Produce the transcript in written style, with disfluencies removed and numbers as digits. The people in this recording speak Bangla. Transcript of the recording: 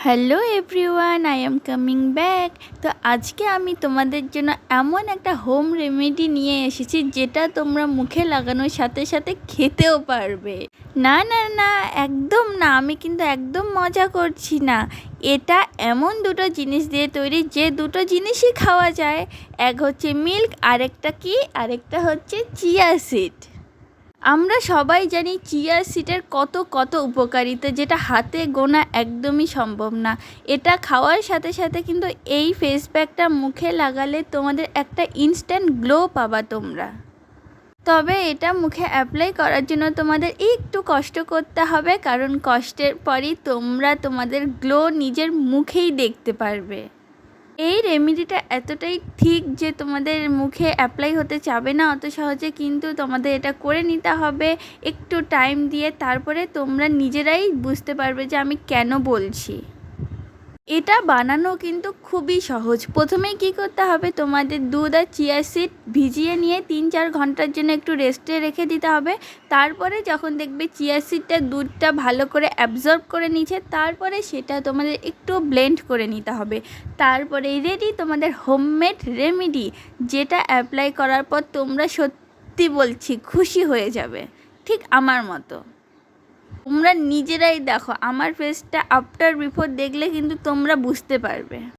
Hello everyone, I am coming back. তো আজকে আমি তোমাদের জন্য এমন একটা হোম রেমেডি নিয়ে এসেছি যেটা তোমরা মুখে লাগানোর সাথে সাথে খেতেও পারবে। না না না, একদম না, আমি কিন্তু একদম মজা করছি না। এটা এমন দুটো জিনিস দিয়ে তৈরি যে দুটো জিনিসই খাওয়া যায়। এক হচ্ছে মিল্ক, আরেকটা হচ্ছে চিয়া সিড। আমরা সবাই জানি চিয়া সিডের কত কত উপকারিতা, যেটা হাতে গোনা একদমই সম্ভব না। এটা খাওয়ার সাথে সাথে কিন্তু এই ফেস প্যাকটা মুখে লাগালে তোমাদের একটা ইনস্ট্যান্ট গ্লো পাবা তোমরা। তবে এটা মুখে অ্যাপ্লাই করার জন্য তোমাদের একটু কষ্ট করতে হবে, কারণ কষ্টের পরই তোমরা তোমাদের গ্লো নিজের মুখেই দেখতে পারবে। এই রেমেডিটা এতটাই ঠিক যে তোমাদের মুখে অ্যাপ্লাই হতে চাবে না অত সহজে, কিন্তু তোমাদের এটা করে নিতে হবে একটু টাইম দিয়ে। তারপরে তোমরা নিজেরাই বুঝতে পারবে যে আমি কেন বলছি। এটা বানানো কিন্তু খুবই সহজ। প্রথমেই কি করতে হবে, তোমাদের দুধ আর চিয়া সিড ভিজিয়ে নিয়ে 3-4 ঘন্টার জন্য একটু রেস্টে রেখে দিতে হবে। তারপরে যখন দেখবে চিয়া সিডটা দুধটা ভালো করে অ্যাবজর্ব করে নিচ্ছে, তারপরে সেটা তোমাদের একটু ব্লেন্ড করে নিতে হবে। তারপরে রেডি তোমাদের হোমমেড রেমেডি, যেটা অ্যাপ্লাই করার পর তোমরা সত্যি বলছি খুশি হয়ে যাবে, ঠিক আমার মতো। তোমরা নিজেরাই দেখো, আমার ফেসটা আফটার বিফোর দেখলে কিন্তু তোমরা বুঝতে পারবে।